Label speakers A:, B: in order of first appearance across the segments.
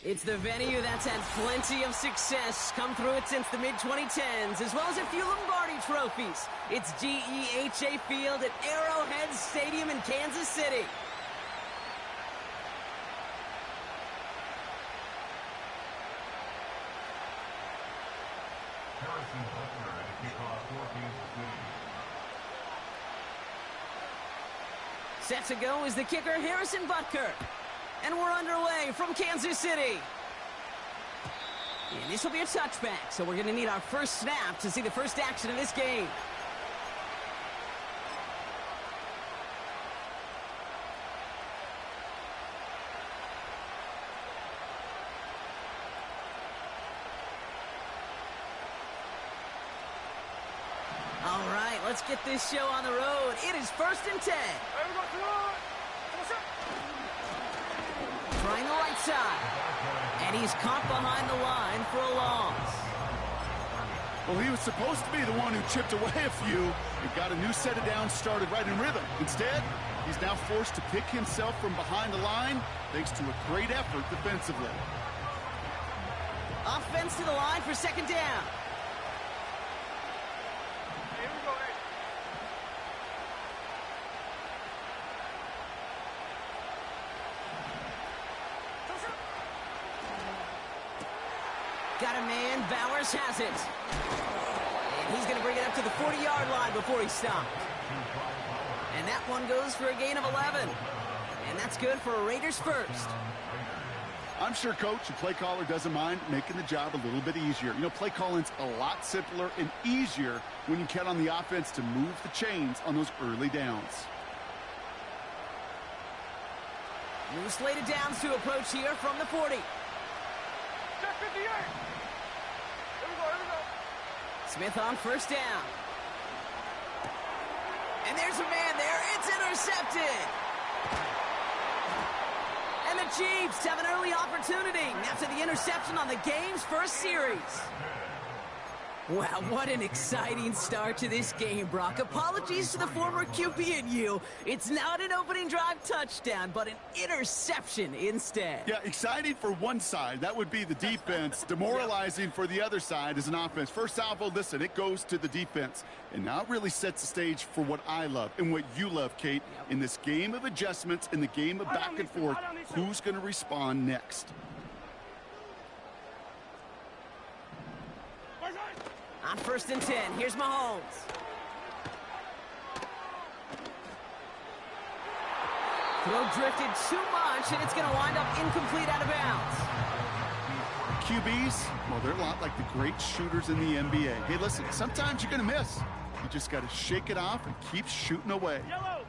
A: It's the venue that's had plenty of success, come through it since the mid-2010s, as well as a few Lombardi trophies. It's GEHA Field at Arrowhead Stadium in Kansas City. Set to go is the kicker, Harrison Butker. And we're underway from Kansas City. And this will be a touchback, so we're going to need our first snap to see the first action of this game. All right, let's get this show on the road. It is 1st and 10. Trying the right side. And he's caught behind the line for a loss.
B: Well, he was supposed to be the one who chipped away a few and got a new set of downs started right in rhythm. Instead, he's now forced to pick himself from behind the line thanks to a great effort defensively.
A: Offense to the line for 2nd down. Got a man, Bowers has it. And he's going to bring it up to the 40-yard line before he stopped. And that one goes for a gain of 11. And that's good for a Raiders first.
B: I'm sure coach and play caller doesn't mind making the job a little bit easier. You know, play calling's a lot simpler and easier when you count on the offense to move the chains on those early downs.
A: New slated downs to approach here from the 40.
C: Check 58.
A: Smith on 1st down. And there's a man there. It's intercepted. And the Chiefs have an early opportunity after the interception on the game's first series. Wow, what an exciting start to this game, Brock. Apologies to the former QB and you. It's not an opening drive touchdown, but an interception instead.
B: Yeah, exciting for one side. That would be the defense. Demoralizing for the other side as an offense. First salvo, listen, it goes to the defense. And now it really sets the stage for what I love and what you love, Kate. In this game of adjustments, in the game of back and forth, who's going to respond next?
A: On 1st and 10, here's Mahomes. Throw drifted too much, and it's going to wind up incomplete out of bounds.
B: QBs, well, they're a lot like the great shooters in the NBA. Hey, listen, sometimes you're going to miss. You just got to shake it off and keep shooting away.
C: Yellow.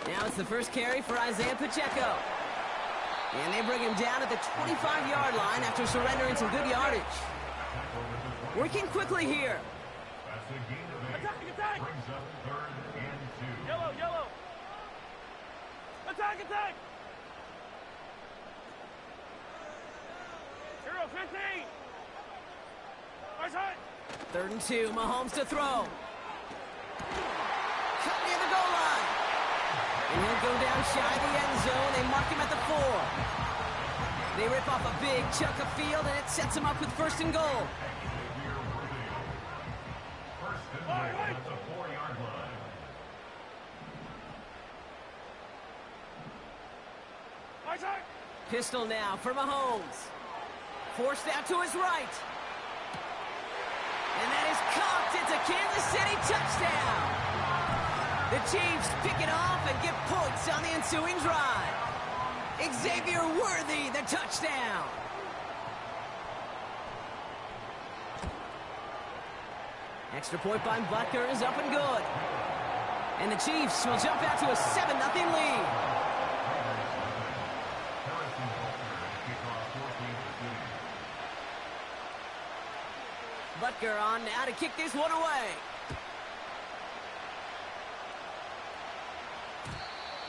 A: Now it's the first carry for Isaiah Pacheco. And they bring him down at the 25-yard line after surrendering some good yardage. Working quickly here.
C: Attack! Yellow! Attack! Hero 15! Right side!
A: 3rd and 2, Mahomes to throw. Cut near the goal line. And he'll go down shy of the end zone. They mark him at the 4. They rip off a big chunk of field, and it sets him up with 1st and goal. Pistol now for Mahomes. Forced out to his right. And that is cocked. It's a Kansas City touchdown. The Chiefs pick it off and get points on the ensuing drive. Xavier Worthy, the touchdown. Extra point by Butker is up and good. And the Chiefs will jump out to a 7-0 lead. Butker on now to kick this one away.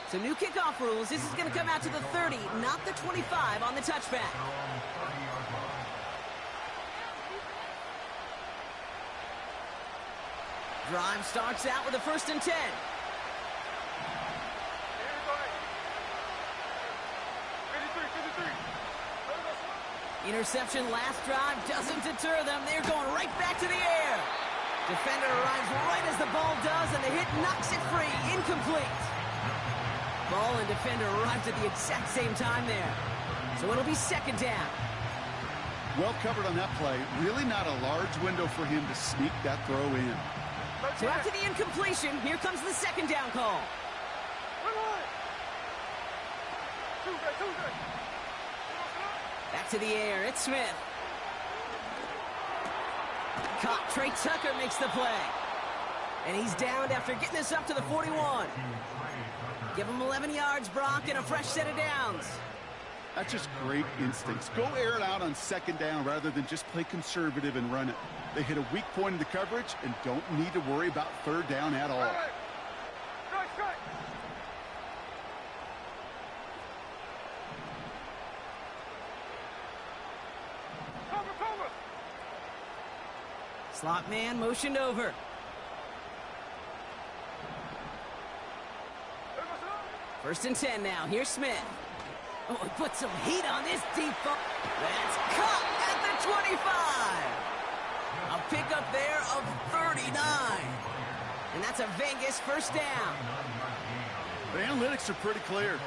A: So new kickoff rules. This is going to come out to the 30, not the 25 on the touchback. Drive starts out with a 1st and 10. Interception last drive doesn't deter them. They're going right back to the air. Defender arrives right as the ball does, and the hit knocks it free. Incomplete. Ball and defender arrived at the exact same time there. So it'll be 2nd down.
B: Well covered on that play. Really not a large window for him to sneak that throw in.
A: So after the incompletion, here comes the 2nd down call. Back to the air, it's Smith. Caught. Trey Tucker makes the play. And he's downed after getting this up to the 41. Give him 11 yards, Brock, and a fresh set of downs.
B: That's just great instincts. Go air it out on 2nd down rather than just play conservative and run it. They hit a weak point in the coverage and don't need to worry about 3rd down at all.
A: Slot man motioned over. First and 10 now. Here's Smith. Oh, he put some heat on this deep ball. That's caught at the 25. A pickup there of 39. And that's a Vegas 1st down.
B: The analytics are pretty clear.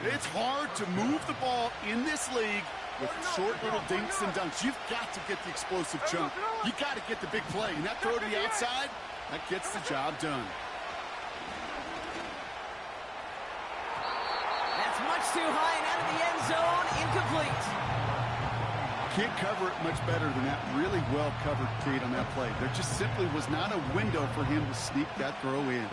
B: It's hard to move the ball in this league with short little dinks and dunks. You've got to get the explosive chunk. You got to get the big play. And that throw to the outside, that gets the job done.
A: That's much too high and out of the end zone. Incomplete.
B: Can't cover it much better than that. Really well covered, Kate, on that play. There just simply was not a window for him to sneak that throw in.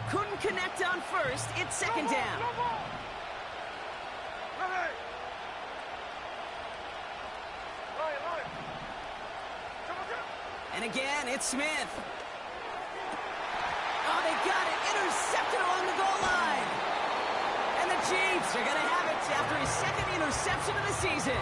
A: Couldn't connect on 1st. It's 2nd down. And again, it's Smith. Oh, they got it. Intercepted along the goal line. And the Chiefs are going to have it after his 2nd interception of the season.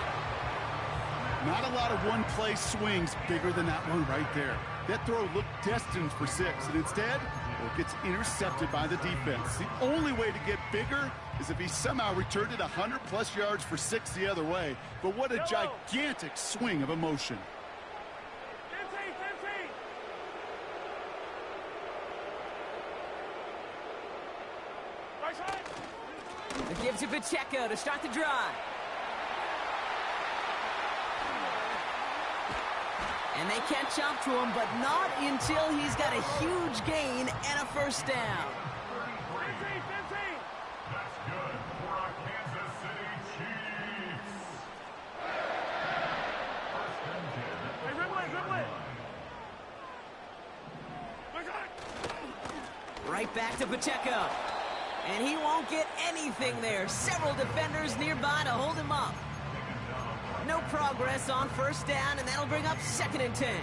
B: Not a lot of one-play swings bigger than that one right there. That throw looked destined for 6, and instead, it gets intercepted by the defense. The only way to get bigger is if he somehow returned it 100-plus yards for 6 the other way. But what a gigantic swing of emotion.
A: They give to Pacheco to start the drive. And they catch up to him, but not until he's got a huge gain and a 1st down.
D: That's good for our Kansas City Chiefs.
C: Hey, dribble it.
A: Right back to Pacheco. And he won't get anything there. Several defenders nearby to hold him up. No progress on 1st down, and that'll bring up 2nd and 10.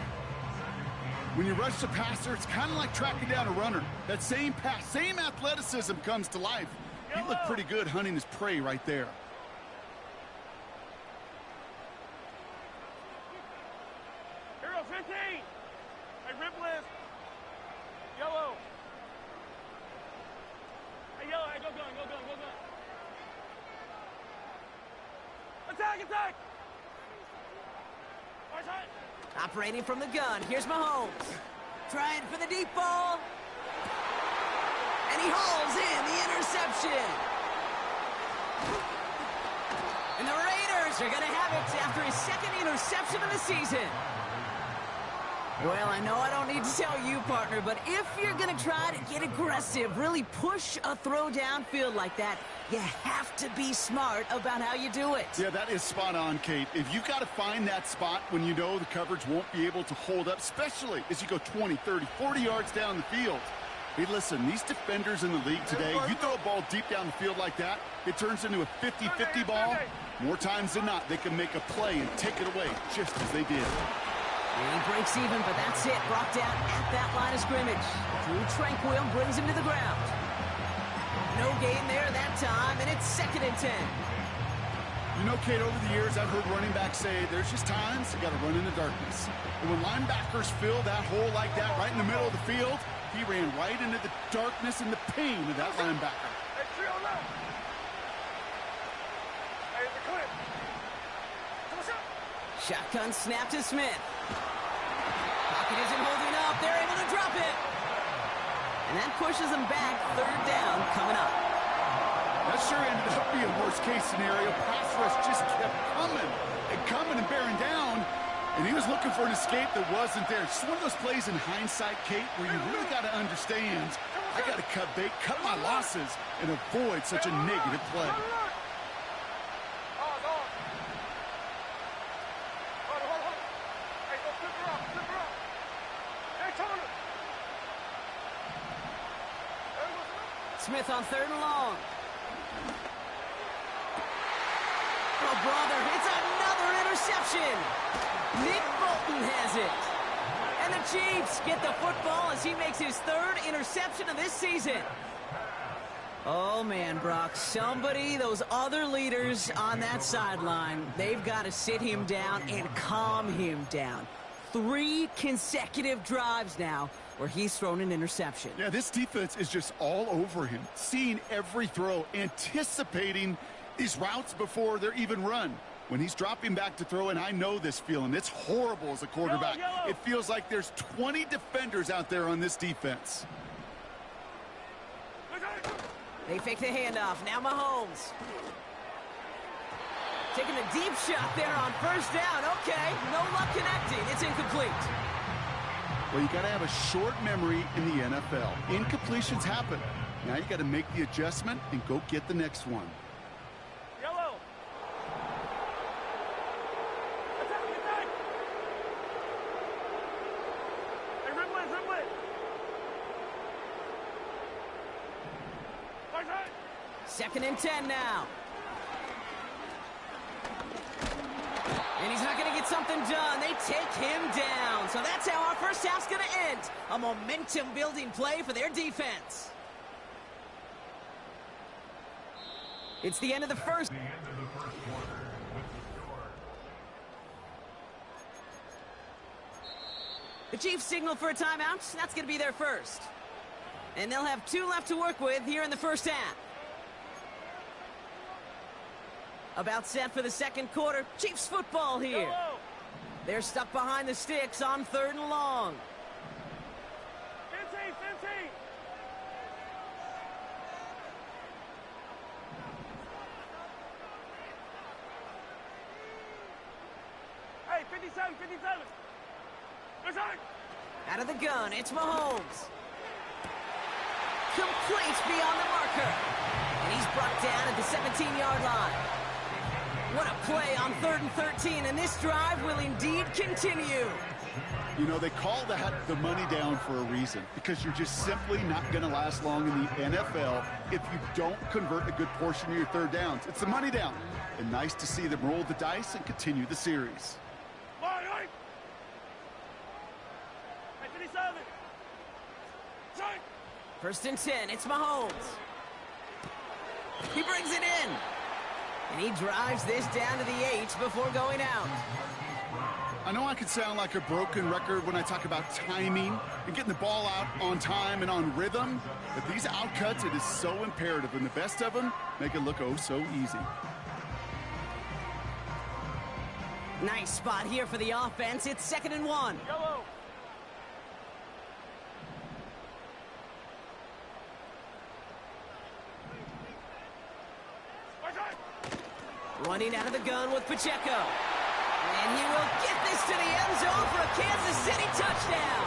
B: When you rush the passer, it's kind of like tracking down a runner. That same pass, same athleticism comes to life. He looked pretty good hunting his prey right there.
C: Hero 15. Hey, rip list. Yellow. Hey, yellow. Hey, go gun. Attack.
A: Operating from the gun, here's Mahomes. Trying for the deep ball. And he hauls in the interception. And the Raiders are going to have it after his 2nd interception of the season. Well, I know I don't need to tell you, partner, but if you're going to try to get aggressive, really push a throw downfield like that, you have to be smart about how you do it.
B: Yeah, that is spot on, Kate. If you got to find that spot when you know the coverage won't be able to hold up, especially as you go 20, 30, 40 yards down the field. Hey, listen, these defenders in the league today, you throw a ball deep down the field like that, it turns into a 50-50 ball. More times than not, they can make a play and take it away, just as they did.
A: And he breaks even, but that's it. Brought down at that line of scrimmage. Drew Tranquil brings him to the ground. No gain there that time, and it's 2nd and 10.
B: You know, Kate, over the years, I've heard running backs say there's just times you got to run in the darkness. And when linebackers fill that hole like that right in the middle of the field, he ran right into the darkness and the pain of that linebacker.
C: Hey, trio left. Hey, the clip. What's up?
A: Shotgun snap to Smith. Pocket isn't holding up. They're able to drop it. And that pushes them back. Third down coming up.
B: That sure ended up being worst-case scenario. Pass rush just kept coming and bearing down. And he was looking for an escape that wasn't there. It's one of those plays in hindsight, Kate, where you really got to understand, I got to cut bait, cut my losses, and avoid such a negative play.
A: Smith on third and long. Oh, brother, it's another interception. Nick Bolton has it. And the Chiefs get the football as he makes his third interception of this season. Oh, man, Brock, those other leaders on that sideline, they've got to sit him down and calm him down. 3 consecutive drives now where he's thrown an interception.
B: Yeah, this defense is just all over him, seeing every throw, anticipating these routes before they're even run. When he's dropping back to throw, and I know this feeling, it's horrible as a quarterback.
C: Yellow.
B: It feels like there's 20 defenders out there on this defense.
A: They fake the handoff. Now Mahomes. Taking a deep shot there on first down. Okay, no luck connecting. It's incomplete.
B: Well, you got to have a short memory in the NFL. Incompletions happen. Now you got to make the adjustment and go get the next one.
C: Yellow. Attack, attack. Hey, Ripley. Right side.
A: 2nd and 10 now. And he's not going to get something done. They take him down. So that's how our first half's going to end. A momentum-building play for their defense. It's the end of the first.
D: The end of the first quarter with the score.
A: The Chiefs signal for a timeout. That's going to be their first. And they'll have 2 left to work with here in the first half. About set for the second quarter. Chiefs football here.
C: Yellow.
A: They're stuck behind the sticks on 3rd and long.
C: 15. Hey, 57. Right side.
A: Out of the gun, it's Mahomes. Complete beyond the marker. And he's brought down at the 17-yard line. What a play on 3rd and 13, and this drive will indeed continue.
B: You know, they call that the money down for a reason, because you're just simply not going to last long in the NFL if you don't convert a good portion of your 3rd downs. It's the money down. And nice to see them roll the dice and continue the series.
C: Line. Hey, 57. Side.
A: 1st and 10, it's Mahomes. He brings it in. And he drives this down to the 8 before going out.
B: I know I could sound like a broken record when I talk about timing and getting the ball out on time and on rhythm, but these outcuts, it is so imperative, and the best of them make it look oh so easy.
A: Nice spot here for the offense. It's 2nd and 1.
C: Yellow. Right side.
A: Running out of the gun with Pacheco. And he will get this to the end zone for a Kansas City touchdown.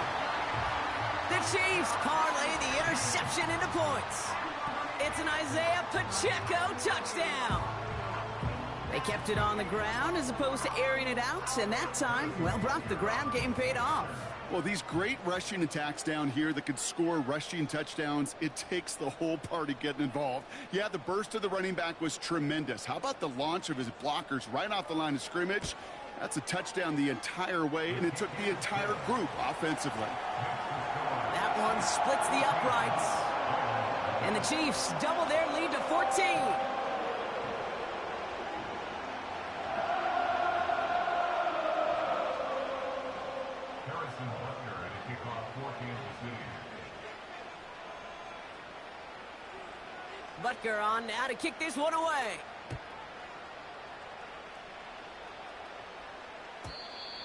A: The Chiefs parlay the interception into points. It's an Isaiah Pacheco touchdown. They kept it on the ground as opposed to airing it out. And that time, well, Brock, the ground game paid off.
B: Well, these great rushing attacks down here that could score rushing touchdowns, it takes the whole party getting involved. Yeah, the burst of the running back was tremendous. How about the launch of his blockers right off the line of scrimmage? That's a touchdown the entire way, and it took the entire group offensively.
A: That one splits the uprights. And the Chiefs double their lead to 14.
D: Butker at a kickoff for Kansas City.
A: Butker on now to kick this one away.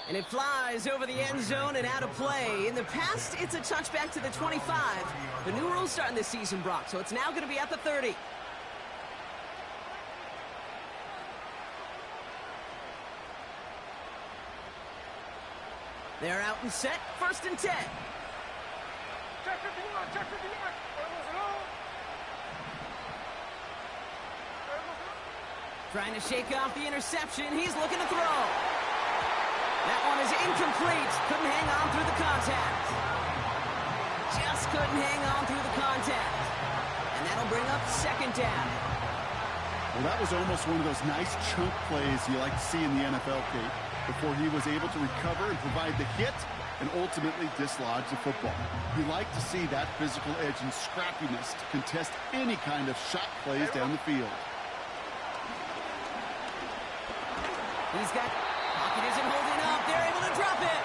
A: And it flies over the end zone and out of play. In the past, it's a touchback to the 25. The new rules starting this season, Brock, so it's now going to be at the 30. They're out and set, 1st and 10.
C: Check 51, check 51.
A: Trying to shake off the interception. He's looking to throw. That one is incomplete. Couldn't hang on through the contact. Just couldn't hang on through the contact. And that'll bring up 2nd down.
B: Well, that was almost one of those nice chunk plays you like to see in the NFL, Kate, before he was able to recover and provide the hit and ultimately dislodge the football. You like to see that physical edge and scrappiness to contest any kind of shot plays down the field.
A: He's got... Pocket isn't holding up. They're able to drop it.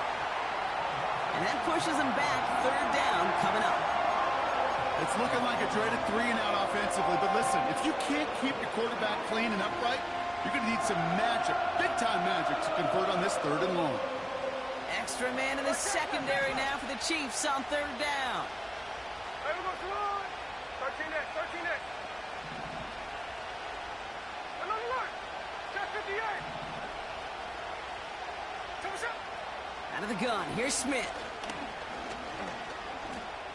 A: And that pushes him back. 3rd down coming up.
B: It's looking like a dreaded 3-and-out offensively, but listen, if you can't keep your quarterback clean and upright, you're going to need some magic, big-time magic, to convert on this 3rd and long.
A: Extra man in the secondary now for the Chiefs on 3rd down.
C: Hey, we go through. 13X, 13X. Another one. Check 58.
A: Out of the gun, here's Smith.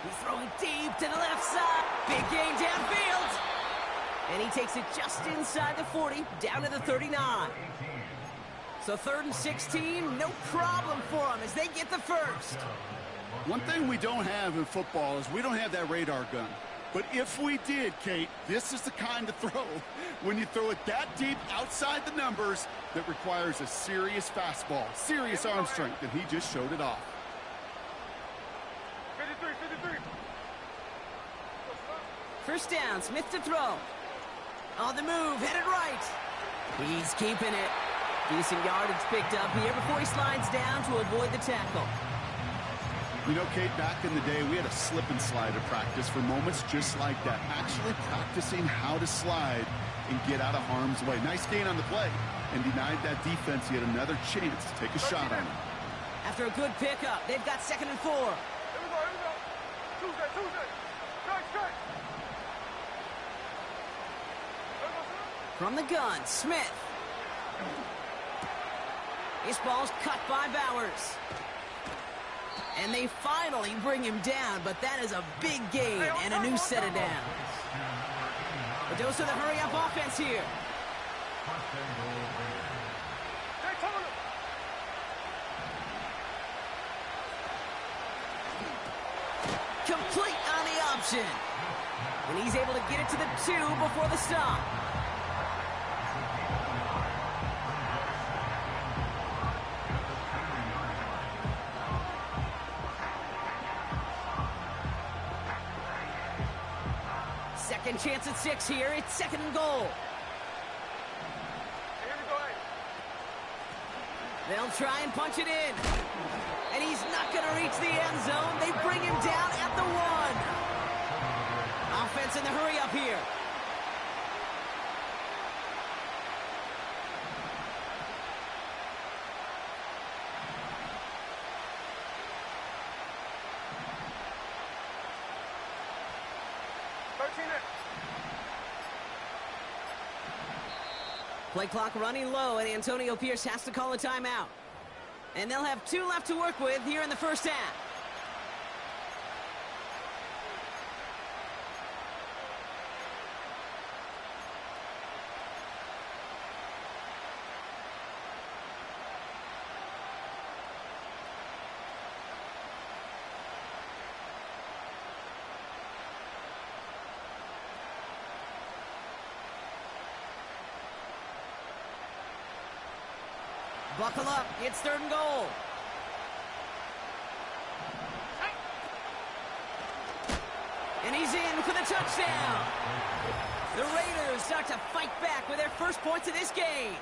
A: He's throwing deep to the left side. Big gain downfield. And he takes it just inside the 40, down to the 39. So 3rd and 16, no problem for them as they get the 1st.
B: One thing we don't have in football is we don't have that radar gun. But if we did, Kate, this is the kind of throw, when you throw it that deep outside the numbers, that requires a serious fastball, serious arm strength, and he just showed it off.
C: 53, 53.
A: 1st down, Smith to throw. On the move, headed right. He's keeping it. Decent yardage picked up here before he slides down to avoid the tackle.
B: You know, Kate, back in the day, we had a slip and slide to practice for moments just like that. Actually practicing how to slide and get out of harm's way. Nice gain on the play, and denied that defense yet another chance to take a shot on him.
A: After a good pickup, they've got 2nd and 4.
C: Here we go. Tuesday. Strike.
A: From the gun, Smith. This ball's cut by Bowers. And they finally bring him down, but that is a big gain and a new set of downs. The dose of the hurry-up offense here. Complete on the option. And he's able to get it to the 2 before the stop. Second chance at 6 here. It's 2nd and goal. They'll try and punch it in. And he's not going to reach the end zone. They bring him down at the 1. Offense in the hurry up here. Play clock running low, and Antonio Pierce has to call a timeout. And they'll have 2 left to work with here in the 1st half. Buckle up. It's 3rd and goal. And he's in for the touchdown. The Raiders start to fight back with their first points of this game.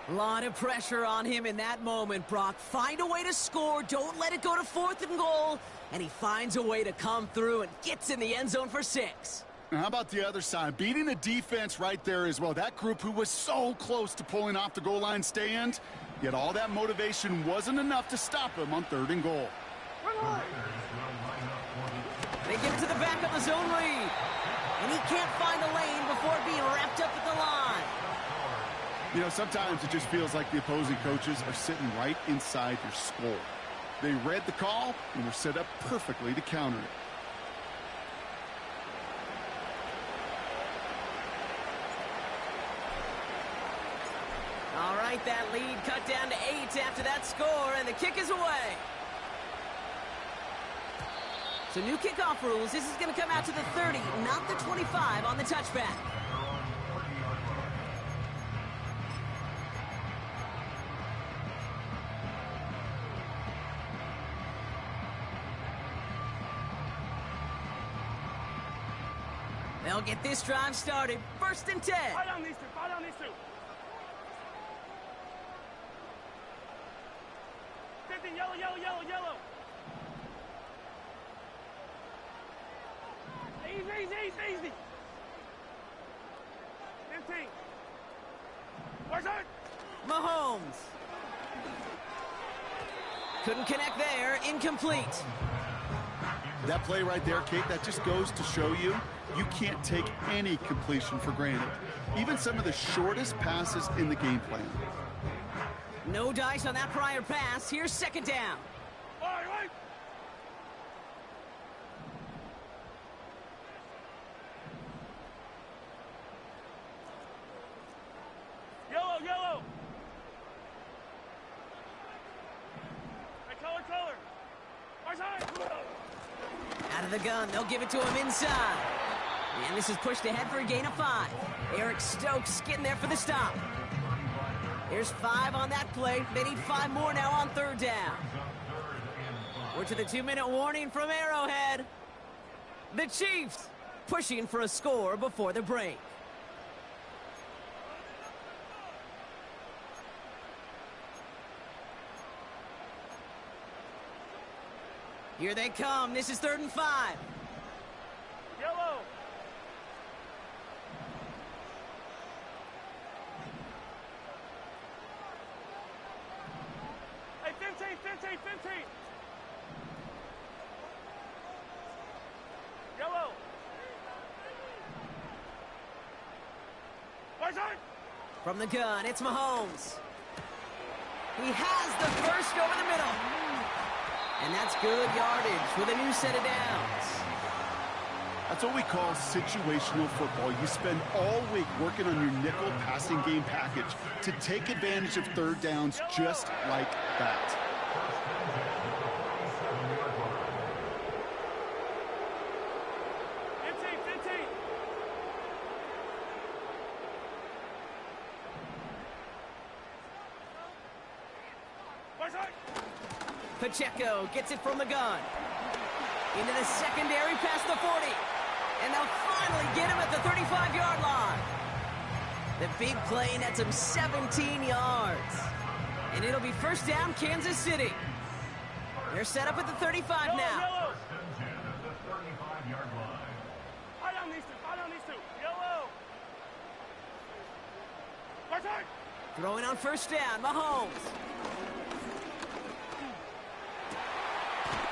A: A lot of pressure on him in that moment, Brock. Find a way to score. Don't let it go to 4th and goal. And he finds a way to come through and gets in the end zone for 6.
B: Now, how about the other side? Beating the defense right there as well. That group who was so close to pulling off the goal line stand, yet all that motivation wasn't enough to stop him on 3rd and goal.
A: They give it to the back of the zone read. And he can't find the lane before being wrapped up at the line.
B: You know, sometimes it just feels like the opposing coaches are sitting right inside your skull. They read the call and were set up perfectly to counter it.
A: All right, that lead cut down to 8 after that score, and the kick is away. So new kickoff rules. This is going to come out to the 30, not the 25 on the touchback. They'll get this drive started. 1st and 10.
C: Fire down these two. Fire down these two. 50, yellow, yellow, yellow, yellow. Easy. 15. Where's it?
A: Mahomes. Couldn't connect there. Incomplete.
B: That play right there, Kate, that just goes to show you can't take any completion for granted. Even some of the shortest passes in the game plan.
A: No dice on that prior pass. Here's 2nd down.
C: All right. Yellow. Hey, color. Where's it?
A: Out of the gun. They'll give it to him inside. And this is pushed ahead for a gain of 5. Eric Stokes getting there for the stop. There's 5 on that play. They need 5 more now on 3rd down. We're to the 2-minute warning from Arrowhead. The Chiefs pushing for a score before the break. Here they come. This is 3rd and 5.
C: Yellow. Hey, 15. Yellow. Where's it?
A: From the gun, it's Mahomes. He has the first over the middle. And that's good yardage with a new set of downs.
B: That's what we call situational football. You spend all week working on your nickel passing game package to take advantage of 3rd downs just like that.
A: Pacheco gets it from the gun. Into the secondary past the 40. And they'll finally get him at the 35-yard line. The big play nets him 17 yards. And it'll be 1st down, Kansas City. They're set up at the 35 now.
C: Yellow. Fire down these two. Yellow. Where's it?
A: Throwing on 1st down, Mahomes.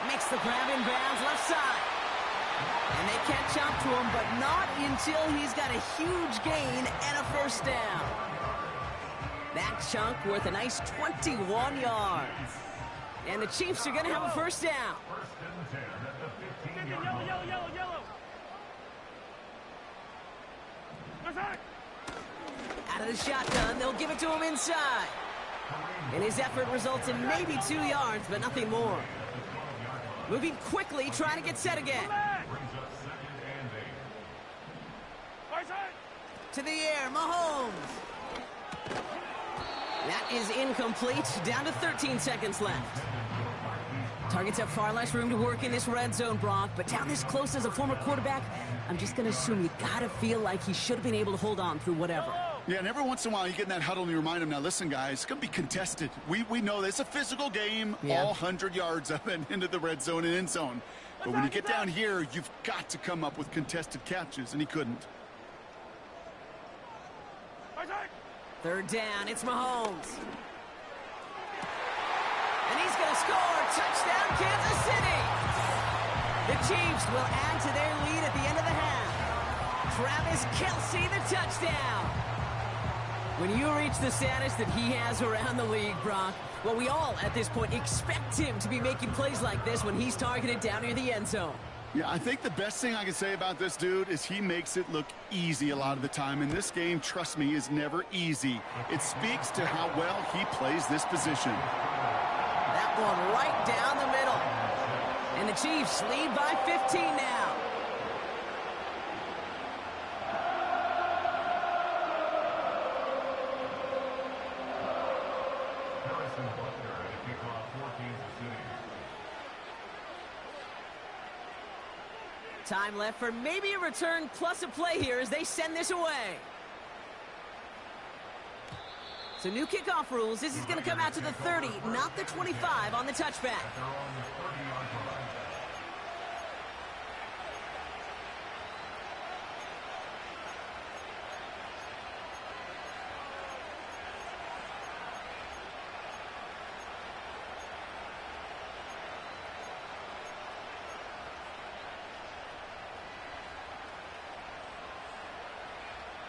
A: Makes the grab in bounds left side. And they catch up to him, but not until he's got a huge gain and a 1st down. That chunk worth a nice 21 yards. And the Chiefs are going to have a 1st down.
C: Yellow.
A: Out of the shotgun, they'll give it to him inside. And his effort results in maybe 2 yards, but nothing more. Moving quickly, trying to get set again. To the air, Mahomes. That is incomplete. Down to 13 seconds left. Targets have far less room to work in this red zone, Brock, but down this close as a former quarterback, I'm just going to assume you got to feel like he should have been able to hold on through whatever.
B: Yeah, and every once in a while you get in that huddle and you remind them, now listen, guys, it's going to be contested. We know this. It's a physical game, all 100 yards of it into the red zone and end zone. But when you get down here, you've got to come up with contested catches, and he couldn't.
A: Third down, it's Mahomes. And he's going to score. Touchdown, Kansas City. The Chiefs will add to their lead at the end of the half. Travis Kelce, the touchdown. When you reach the status that he has around the league, Brock, well, we all at this point expect him to be making plays like this when he's targeted down near the end zone.
B: Yeah, I think the best thing I can say about this dude is he makes it look easy a lot of the time. And this game, trust me, is never easy. It speaks to how well he plays this position.
A: That one right down the middle. And the Chiefs lead by 15 now. Time left for maybe a return plus a play here as they send this away. So new kickoff rules. This is going to come out to the 30, not the 25 on the touchback.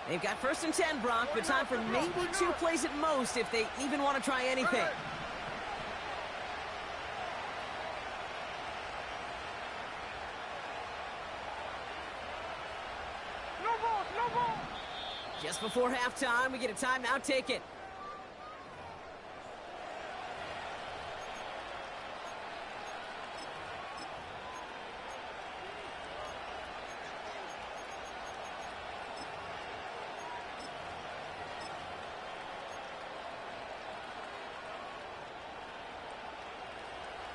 A: They've got 1st and 10, Brock, but time for maybe 2 plays at most if they even want to try anything.
C: No ball, no ball.
A: Just before halftime, we get a timeout taken.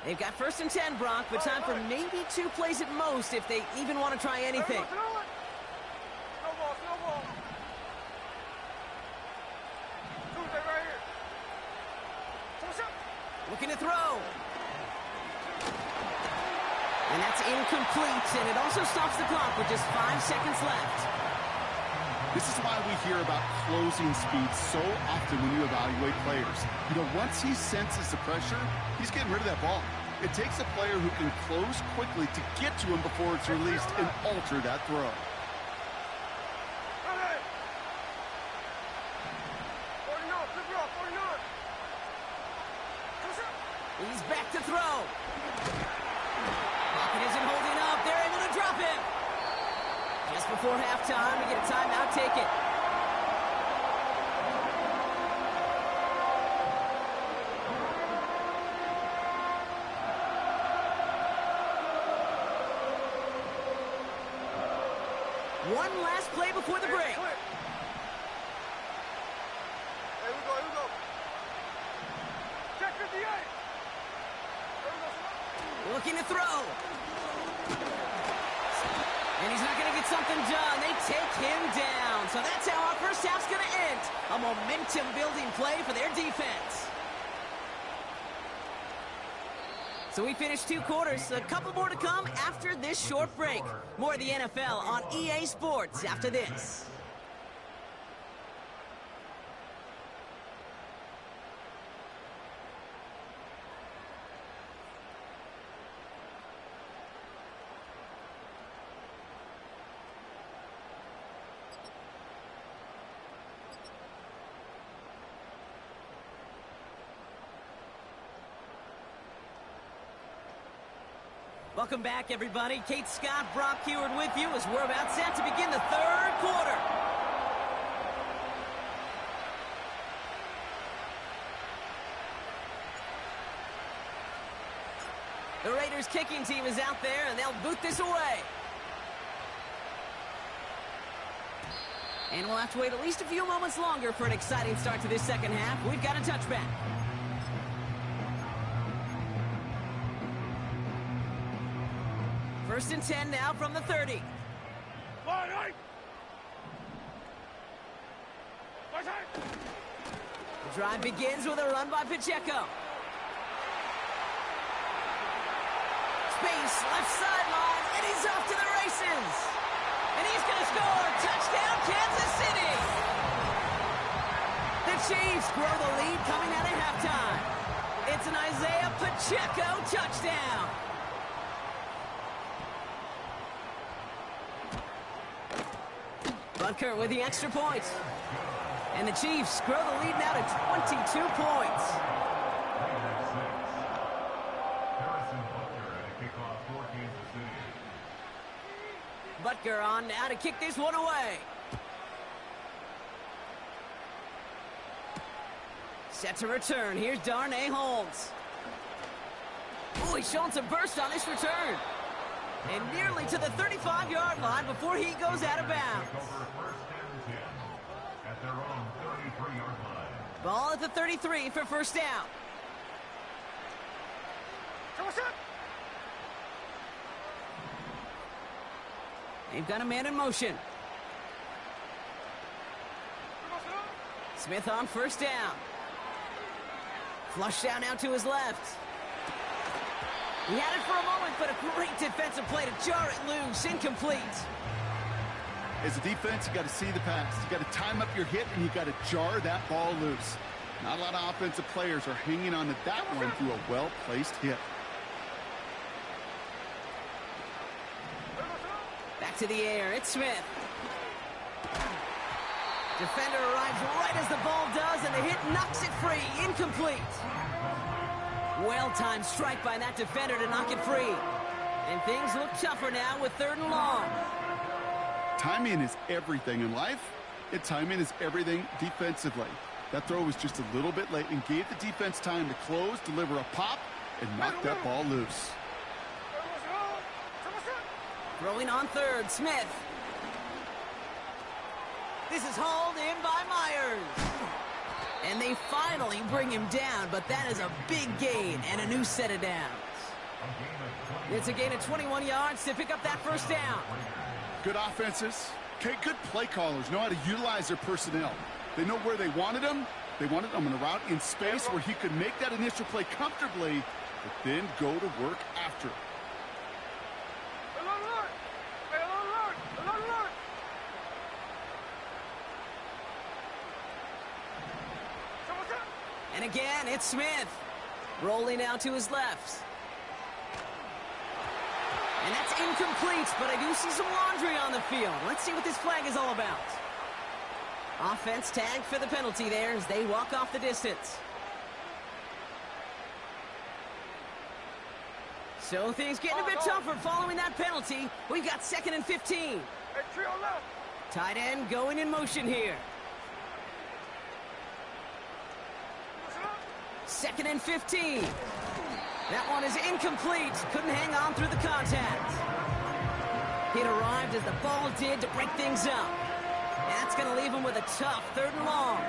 A: They've got 1st and 10, Brock, but time for maybe 2 plays at most if they even want to try anything.
C: No ball, no ball. Tuesday right here.
A: Looking to throw. And that's incomplete, and it also stops the clock with just 5 seconds left.
B: This is why we hear about closing speed so often when you evaluate players. You know, once he senses the pressure, he's getting rid of that ball. It takes a player who can close quickly to get to him before it's released and alter that throw.
A: He's back to throw. Pocket isn't holding up. They're able to drop him. Just before halftime, we get a timeout taken. One last play before the break.
C: Here we go. Check 58.
A: Looking to throw. And he's not going to get something done. They take him down. So that's how our first half's going to end. A momentum-building play for their defense. So we finished 2 quarters. A couple more to come after this short break. More of the NFL on EA Sports after this. Welcome back, everybody. Kate Scott, Brock Heward with you as we're about set to begin the 3rd quarter. The Raiders kicking team is out there, and they'll boot this away. And we'll have to wait at least a few moments longer for an exciting start to this second half. We've got a touchback. 1st and 10 now from the 30. The drive begins with a run by Pacheco. Space, left sideline, and he's off to the races. And he's going to score. Touchdown, Kansas City. The Chiefs grow the lead coming out of halftime. It's an Isaiah Pacheco touchdown. Butker with the extra point. And the Chiefs grow the lead now to 22 points. Butker on now to kick this one away. Set to return. Here's Darnay Holmes. Oh, he's showing some burst on this return. And nearly to the 35-yard line before he goes out of bounds. Ball at the 33 for first down. They've got a man in motion. Smith on first down. Flush down out to his left. He had it for a moment, but a great defensive play to jar it loose. Incomplete.
B: As a defense, you got to see the pass. You got to time up your hit, and you got to jar that ball loose. Not a lot of offensive players are hanging on to that one through a well-placed hit.
A: Back to the air. It's Smith. Defender arrives right as the ball does, and the hit knocks it free. Incomplete. Well-timed strike by that defender to knock it free. And things look tougher now with 3rd and long.
B: Timing is everything in life, and timing is everything defensively. That throw was just a little bit late and gave the defense time to close, deliver a pop, and knock that ball loose.
A: Throwing on 3rd, Smith. This is hauled in by Myers. And they finally bring him down, but that is a big gain and a new set of downs. It's a gain of 21 yards to pick up that first down.
B: Good offenses. Okay, good play callers know how to utilize their personnel. They know where they wanted him. They wanted him in a route in space where he could make that initial play comfortably, but then go to work after it.
A: And again, it's Smith. Rolling out to his left. And that's incomplete, but I do see some laundry on the field. Let's see what this flag is all about. Offense tagged for the penalty there as they walk off the distance. So things getting a bit tougher following that penalty. We've got 2nd and 15. Tight end going in motion here. 2nd and 15. That one is incomplete. Couldn't hang on through the contact. It arrived as the ball did to break things up. And that's going to leave him with a tough 3rd and long.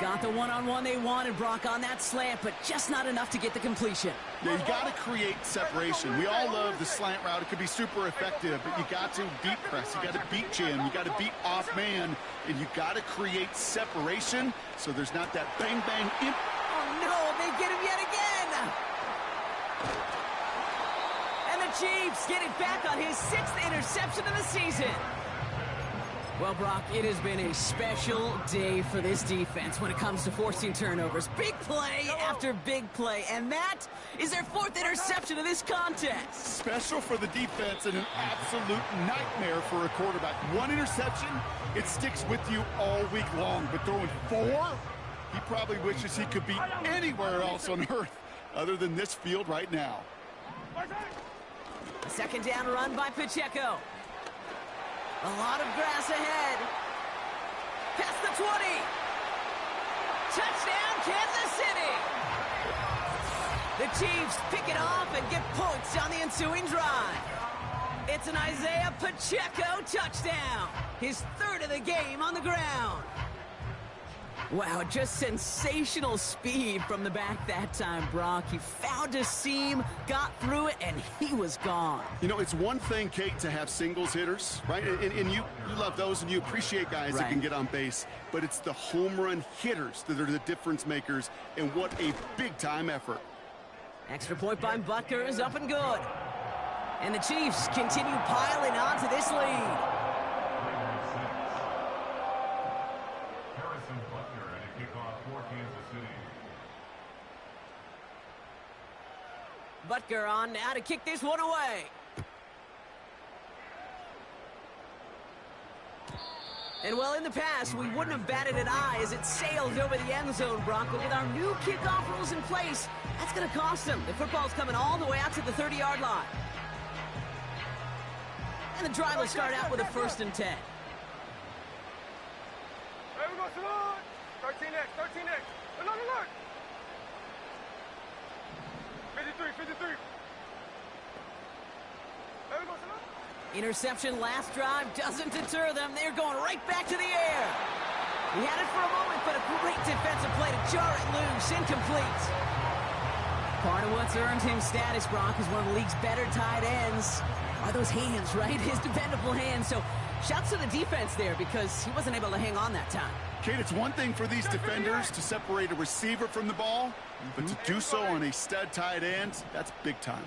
A: Got the one-on-one they wanted, Brock, on that slant, but just not enough to get the completion.
B: Yeah, you got to create separation. We all love the slant route. It could be super effective, but you got to beat press. You got to beat jam. You got to beat off man, and you got to create separation so there's not that bang-bang.
A: Oh, no, they get him yet again. And the Chiefs get it back on his 6th interception of the season. Well, Brock, it has been a special day for this defense when it comes to forcing turnovers. Big play after big play, and that is their 4th interception of this contest.
B: Special for the defense and an absolute nightmare for a quarterback. 1 interception, it sticks with you all week long, but throwing 4, he probably wishes he could be anywhere else on earth other than this field right now.
A: A 2nd down run by Pacheco. A lot of grass ahead. Past the 20. Touchdown, Kansas City. The Chiefs pick it off and get points on the ensuing drive. It's an Isaiah Pacheco touchdown. His 3rd of the game on the ground. Wow, just sensational speed from the back that time, Brock. He found a seam, got through it, and he was gone.
B: You know, it's one thing, Kate, to have singles hitters, right? And you love those, and you appreciate guys that can get on base. But it's the home run hitters that are the difference makers, and what a big-time effort.
A: Extra point by Butker is up and good. And the Chiefs continue piling on to this lead. Butker on now to kick this one away. And well, in the past, we wouldn't have batted an eye as it sailed over the end zone, Brock. But with our new kickoff rules in place, that's going to cost them. The football's coming all the way out to the 30-yard line. And the drive will start out with a 1st and 10.
C: Hey, we go, Salon. 13X, 13X. Look. 53. Hey, we go, Salon.
A: Interception last drive doesn't deter them. They're going right back to the air. He had it for a moment, but a great defensive play to jar it loose. Incomplete. Part of what's earned him status, Brock, is one of the league's better tight ends. Are those hands, right? His dependable hands. So shouts to the defense there because he wasn't able to hang on that time.
B: Kate, it's one thing for these defenders to separate a receiver from the ball, but to do so on a stud tight end, that's big time.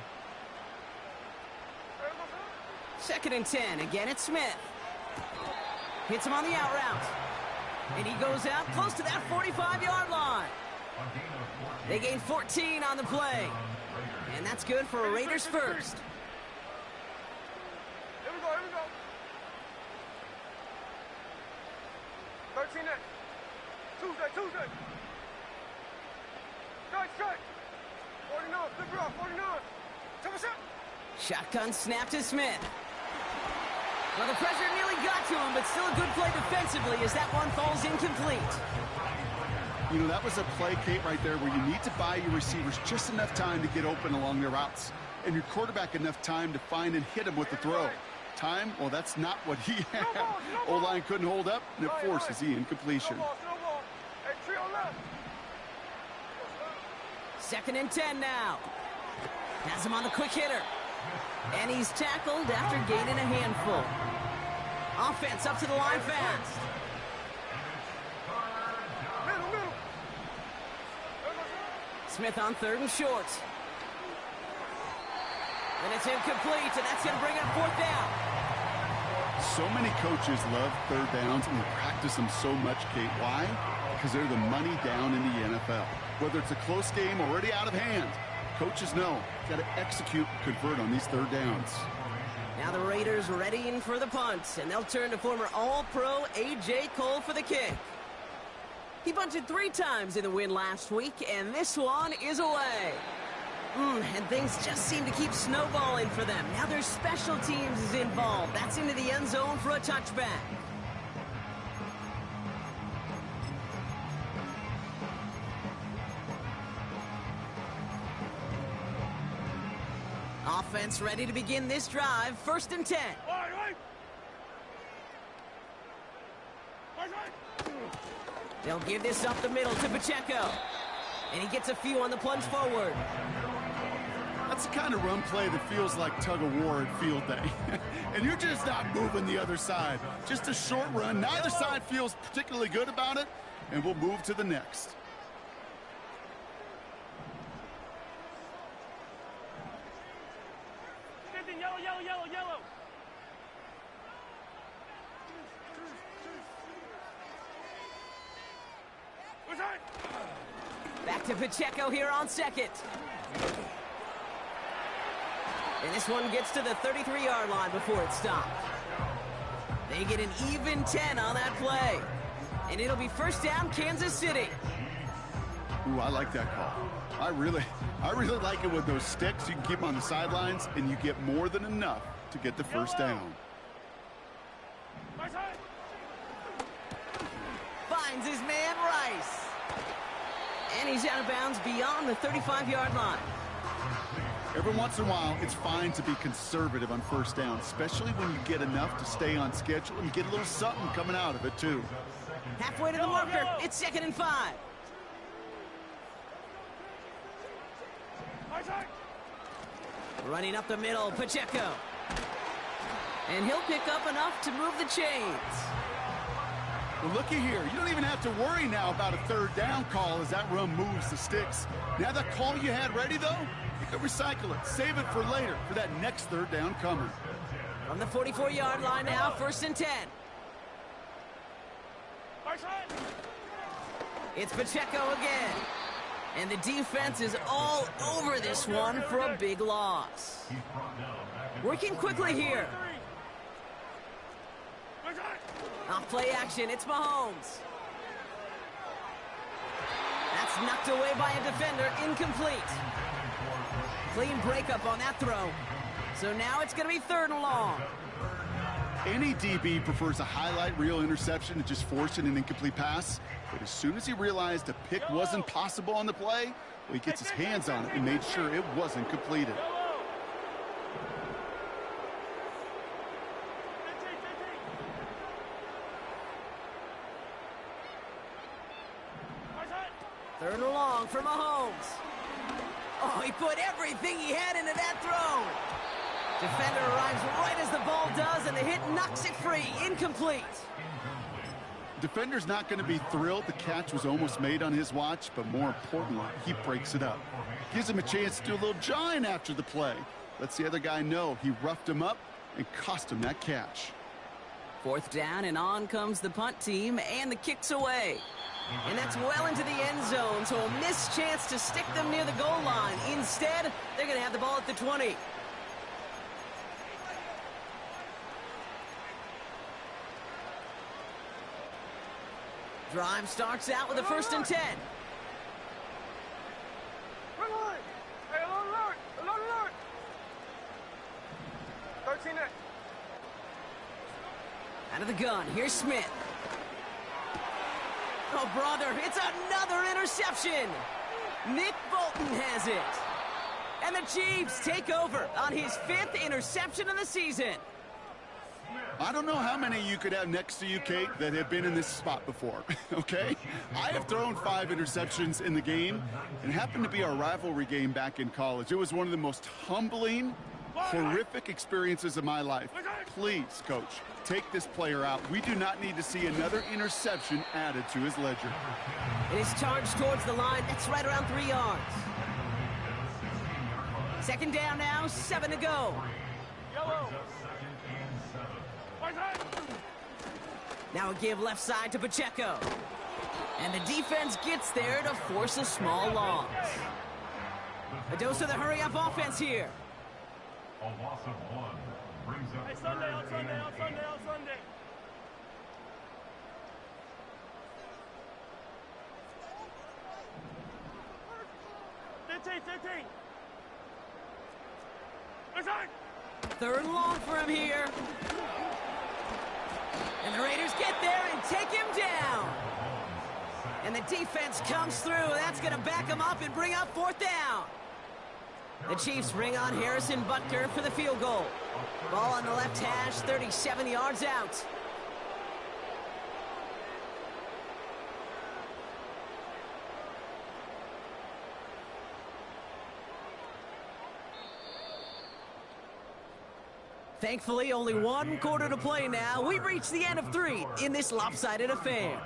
A: 2nd and 10. Again, it's Smith. Hits him on the out route. And he goes out close to that 45-yard line. They gain 14 on the play. And that's good for a Raiders first.
C: Here we go. 13X. Tuesday. Strike. 49, flip it off, 49. Take a shot.
A: Shotgun snap to Smith. Well, the pressure nearly got to him, but still a good play defensively as that one falls incomplete.
B: You know, that was a play, Kate, right there where you need to buy your receivers just enough time to get open along their routes, and your quarterback enough time to find and hit him with the throw. Time, well, that's not what he had. O-line couldn't hold up, and it forces the incompletion.
C: Snowball. Hey, trio left.
A: 2nd and 10 now. Has him on the quick hitter. And he's tackled after gaining a handful. Offense up to the line fast.
C: Middle.
A: Smith on 3rd and short. And it's incomplete, and that's going to bring up 4th down.
B: So many coaches love 3rd downs, and they practice them so much, Kate. Why? Because they're the money down in the NFL. Whether it's a close game already out of hand, coaches know got to execute, convert on these 3rd downs.
A: Now the Raiders readying for the punt, and they'll turn to former All-Pro A.J. Cole for the kick. He bunted 3 times in the win last week, and this one is away. And things just seem to keep snowballing for them. Now their special teams is involved. That's into the end zone for a touchback. Offense ready to begin this drive. 1st and 10.
C: Right.
A: They'll give this up the middle to Pacheco. And he gets a few on the plunge forward.
B: That's the kind of run play that feels like tug-of-war at field day. And you're just not moving the other side. Just a short run. Neither side feels particularly good about it, and we'll move to the next.
C: Yellow.
A: Back to Pacheco here on 2nd. And this one gets to the 33-yard line before it's stopped. They get an even 10 on that play. And it'll be 1st down, Kansas City.
B: Ooh, I like that call. I really like it with those sticks. You can keep them on the sidelines, and you get more than enough to get the 1st down.
A: Finds his man Rice. And he's out of bounds beyond the 35-yard line.
B: Every once in a while, it's fine to be conservative on 1st down, especially when you get enough to stay on schedule and get a little something coming out of it, too.
A: Halfway to the marker. It's 2nd and 5. Running up the middle, Pacheco. And he'll pick up enough to move the chains.
B: Well, looky here. You don't even have to worry now about a 3rd down call as that run moves the sticks. Now that call you had ready, though, you can recycle it. Save it for later for that next 3rd down coming.
A: From the 44-yard line now, 1st and 10. It's Pacheco again. And the defense is all over this one for a big loss. Working quickly here. Off play action, it's Mahomes. That's knocked away by a defender, incomplete. Clean breakup on that throw. So now it's going to be 3rd and long.
B: Any DB prefers a highlight reel interception to just forcing an incomplete pass. But as soon as he realized a pick wasn't possible on the play, well, he gets his hands on it and made sure it wasn't completed.
A: Third and long for Mahomes. Oh, he put everything he had into that throw. Defender arrives right as the ball does, and the hit knocks it free. Incomplete.
B: Defender's not going to be thrilled the catch was almost made on his watch, but more importantly, he breaks it up. Gives him a chance to do a little jawing after the play. Lets the other guy know he roughed him up and cost him that catch.
A: 4th down, and on comes the punt team, and the kick's away. And that's well into the end zone, so a missed chance to stick them near the goal line. Instead, they're going to have the ball at the 20. Drive starts out with a 1st and 10.
C: Hey, alert! 13 next.
A: Out of the gun, here's Smith. Oh, brother, it's another interception. Nick Bolton has it. And the Chiefs take over on his 5th interception of the season.
B: I don't know how many you could have next to you, Kate, that have been in this spot before, okay? I have thrown 5 interceptions in the game, and it happened to be our rivalry game back in college. It was one of the most humbling, horrific experiences of my life. Please, Coach, take this player out. We do not need to see another interception added to his ledger.
A: It is charged towards the line. That's right around 3 yards. 2nd down now, 7 to go.
C: Yellow.
A: Now a give left side to Pacheco. And the defense gets there to force a small loss. A dose of the hurry-up offense here.
D: A loss of 1 brings up
C: Hey, Sunday, on Sunday. 15.
A: 3rd and long for him here. And the Raiders get there and take him down. And the defense comes through. That's going to back him up and bring up 4th down. The Chiefs bring on Harrison Butker for the field goal. Ball on the left hash, 37 yards out. Thankfully, only 1 quarter to play now. We've reached the end of 3 in this lopsided affair.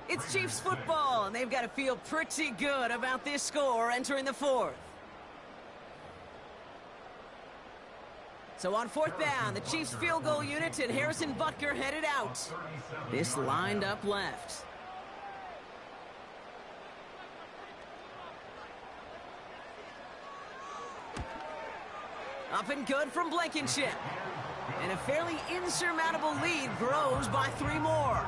A: It's Chiefs football, and they've got to feel pretty good about this score entering the 4th. So on 4th down, the Chiefs field goal unit and Harrison Butker headed out. This lined up left. Up and good from Blankenship. And a fairly insurmountable lead grows by 3 more.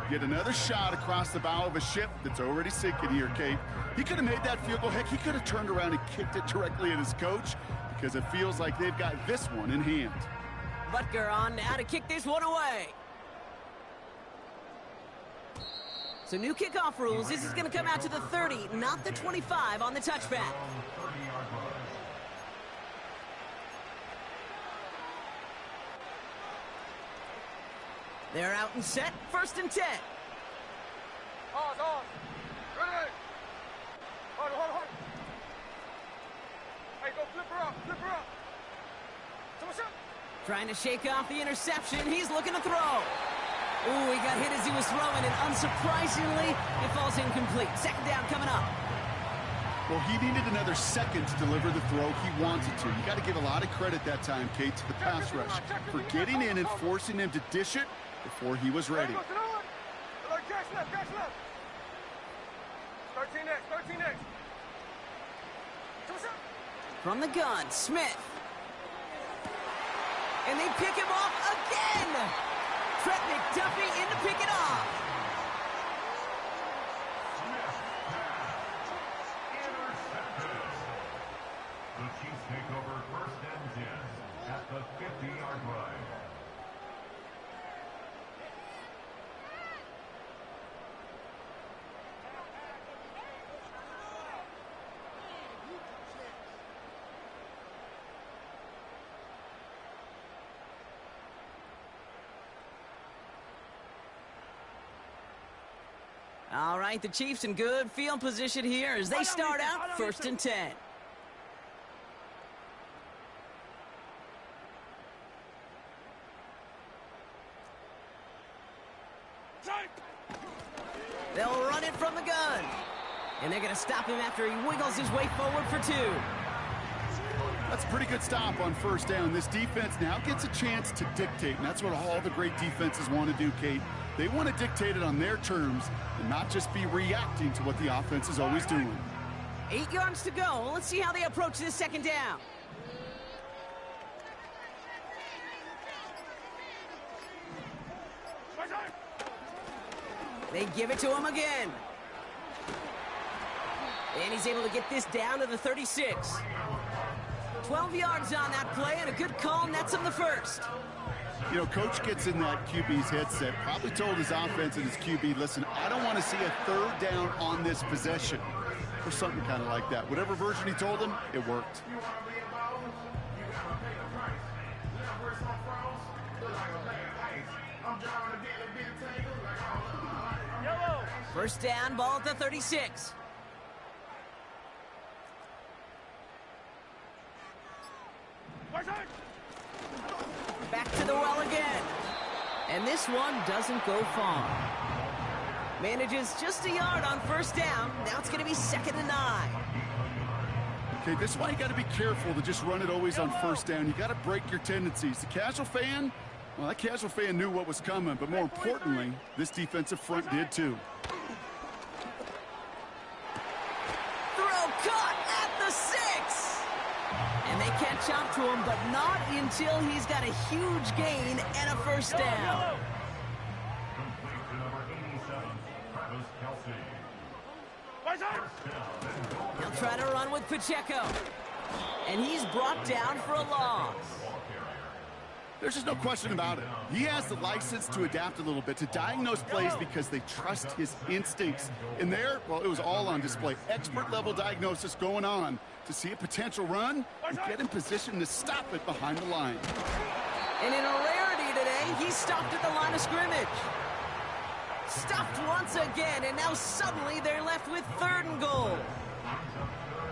B: Get another shot across the bow of a ship that's already sinking here, Kate. He could have made that field goal. Heck, he could have turned around and kicked it directly at his coach because it feels like they've got this one in hand.
A: Butker on now to kick this one away. So new kickoff rules. This is going to come out to the 30, not the 25 on the touchback. They're out and set, 1st and 10.
C: flip her up, flip her up.
A: Trying to shake off the interception. He's looking to throw. Ooh, he got hit as he was throwing, and unsurprisingly, it falls incomplete. Second down coming up.
B: Well, he needed another second to deliver the throw he wanted to. You got to give a lot of credit that time, Kate, to the pass rush for getting in and forcing him to dish it before he was ready.
C: Catch left. 13 next.
A: From the gun, Smith. And they pick him off again. Trent McDuffie in to pick it off.
D: Intercepted. The Chiefs take over 1st and 10 at the 50-yard line.
A: All right, the Chiefs in good field position here as they start out 1st and 10. They'll run it from the gun. And they're going to stop him after he wiggles his way forward for 2.
B: That's a pretty good stop on 1st down. This defense now gets a chance to dictate, and that's what all the great defenses want to do, Kate. They want to dictate it on their terms and not just be reacting to what the offense is always doing.
A: 8 yards to go. Let's see how they approach this second down. They give it to him again. And he's able to get this down to the 36. 12 yards on that play, and a good call nets him the 1st.
B: You know, Coach gets in that QB's headset, probably told his offense and his QB, listen, I don't want to see a 3rd down on this possession, or something kind of like that. Whatever version he told him, it worked.
A: First down, ball at the 36. Back to the well again. And this one doesn't go far. Manages just a yard on 1st down. Now it's going to be 2nd and 9.
B: Okay, this is why you got to be careful to just run it always on 1st down. You got to break your tendencies. The casual fan, well, that casual fan knew what was coming, but more importantly, this defensive front did too.
A: Throw caught at the 6. And they catch up to him, but not until he's got a huge gain and a 1st down.
D: Complete to number 87, Travis Kelce.
A: He'll try to run with Pacheco. And he's brought down for a loss.
B: There's just no question about it. He has the license to adapt a little bit, to diagnose plays because they trust his instincts. And there, well, it was all on display. Expert-level diagnosis going on to see a potential run and get in position to stop it behind the line.
A: And in a rarity today, he stopped at the line of scrimmage. Stopped once again, and now suddenly they're left with 3rd and goal.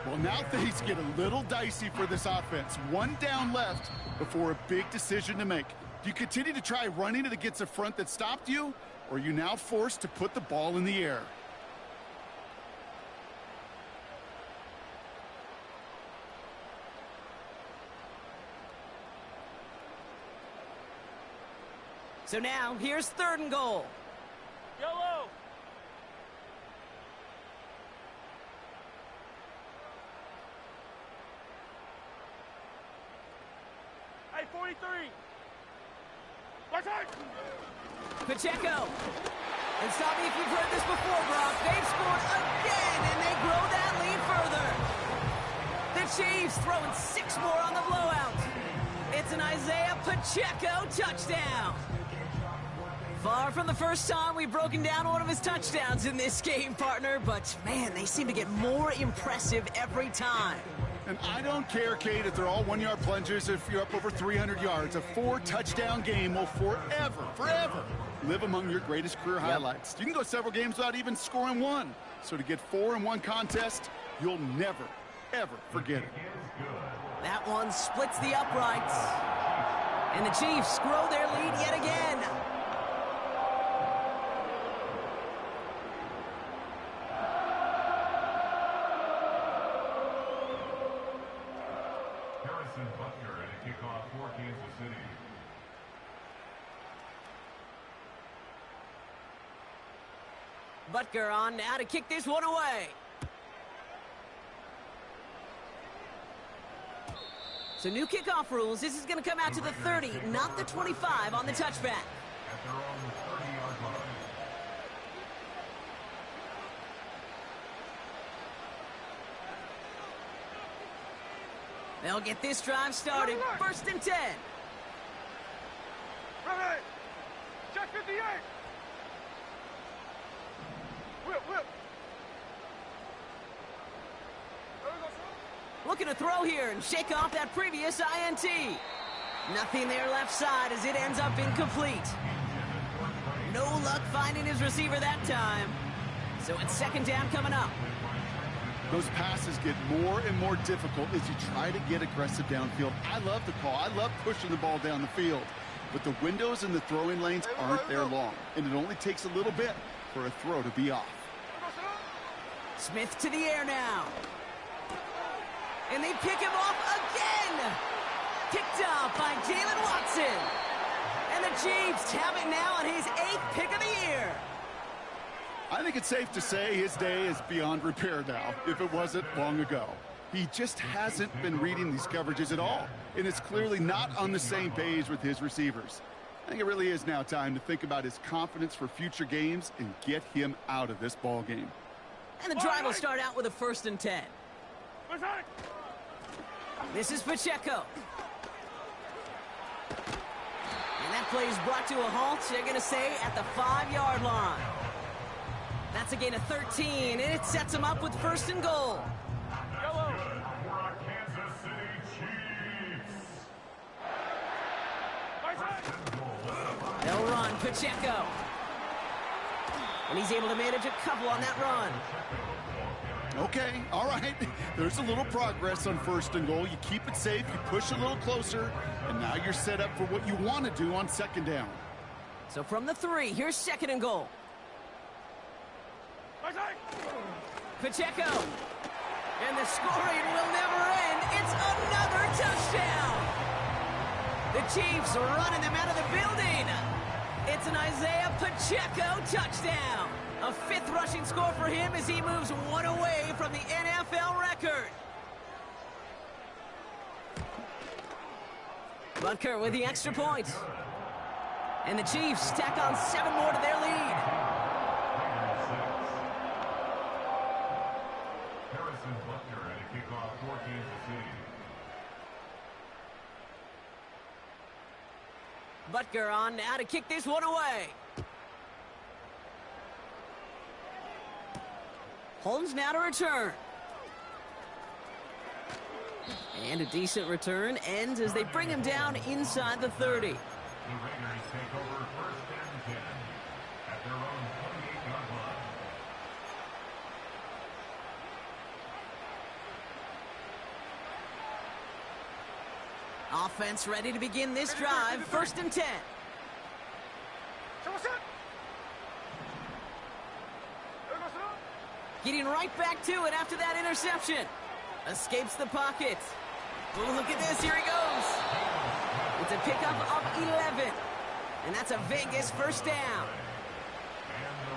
B: Well, now things get a little dicey for this offense. 1 down left before a big decision to make. Do you continue to try running it against a front that stopped you, or are you now forced to put the ball in the air?
A: So now, here's 3rd and goal.
C: Yellow. Hey, 43.
A: Pacheco. And stop me if you've heard this before, Brock. They've scored again, and they grow that lead further. The Chiefs throwing 6 more on the blowout. It's an Isaiah Pacheco touchdown. Far from the first time we've broken down one of his touchdowns in this game, partner, but man, they seem to get more impressive every time.
B: And I don't care, Kate, if they're all 1-yard plungers, if you're up over 300 yards. A 4-touchdown game will forever live among your greatest career highlights. You can go several games without even scoring 1. So to get 4 in one contest, you'll never, ever forget it.
A: That one splits the uprights. And the Chiefs grow their lead yet again.
D: Butker and a kickoff for Kansas City.
A: Butker on now to kick this one away. So new kickoff rules. This is going to come out to the 30, not the 25 on the touchback.
D: At their own 30-yard line.
A: They'll get this drive started. First and 10.
C: Right. Check 58. Whip. There we go, son.
A: Looking to throw here and shake off that previous INT. Nothing there left side as it ends up incomplete. No luck finding his receiver that time. So it's second down coming up.
B: Those passes get more and more difficult as you try to get aggressive downfield. I love the call. I love pushing the ball down the field. But the windows in the throwing lanes aren't there long. And it only takes a little bit for a throw to be off.
A: Smith to the air now. And they pick him off again. Picked off by Jalen Watson. And the Chiefs have it now on his 8th pick of the year.
B: I think it's safe to say his day is beyond repair now, if it wasn't long ago. He just hasn't been reading these coverages at all, and it's clearly not on the same page with his receivers. I think it really is now time to think about his confidence for future games and get him out of this ball game.
A: And the drive will start out with a 1st and 10. This is Pacheco. And that play is brought to a halt, they're going to say, at the 5-yard line. That's a gain of 13, and it sets him up with 1st and goal.
C: Yellow.
D: For our Kansas City Chiefs.
A: They'll run Pacheco. And he's able to manage a couple on that run.
B: Okay, all right. There's a little progress on 1st and goal. You keep it safe, you push a little closer, and now you're set up for what you want to do on 2nd down.
A: So from the 3, here's 2nd and goal. Pacheco. And the scoring will never end. It's another touchdown. The Chiefs are running them out of the building. It's an Isaiah Pacheco touchdown. A 5th rushing score for him as he moves one away from the NFL record. Butker with the extra point. And the Chiefs tack on 7 more to their lead.
D: Butker and a kickoff for Kansas City.
A: Butker on now to kick this one away. Holmes now to return. And a decent return ends as they bring him down inside the 30.
D: The Raiders take over 1st and 10 at their own 28-yard line.
A: Offense ready to begin this drive. 1st and 10. Getting right back to it after that interception. Escapes the pocket. Oh, look at this. Here he goes. It's a pickup of 11. And that's a Vegas 1st down.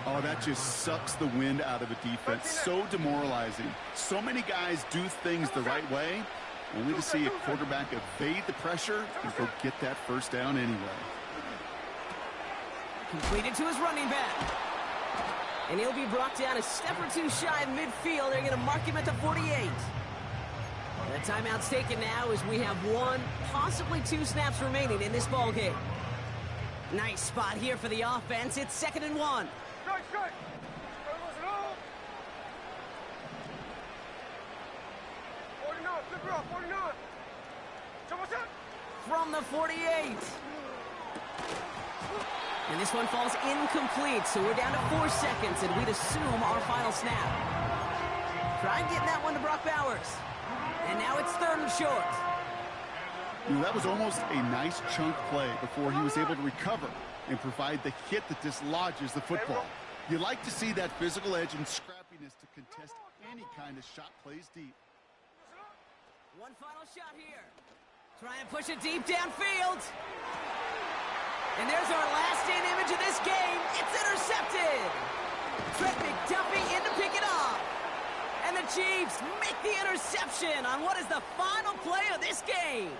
B: Oh, that just sucks the wind out of a defense. So demoralizing. So many guys do things the right way, only to see a quarterback evade the pressure and go get that 1st down anyway.
A: Completed to his running back. And he'll be brought down a step or 2 shy of midfield. They're going to mark him at the 48. The timeout's taken now as we have 1, possibly 2 snaps remaining in this ball game. Nice spot here for the offense. It's 2nd and 1.
C: Strike. 49, flip it off, 49.
A: From the 48. And this one falls incomplete, so we're down to 4 seconds, and we'd assume our final snap. Try getting that one to Brock Bowers. And now it's 3rd and short.
B: You know, that was almost a nice chunk play before he was able to recover and provide the hit that dislodges the football. You like to see that physical edge and scrappiness to contest any kind of shot plays deep.
A: One final shot here. Try and push it deep downfield. And there's our last-in image of this game. It's intercepted. Trent McDuffie in to pick it off. And the Chiefs make the interception on what is the final play of this game.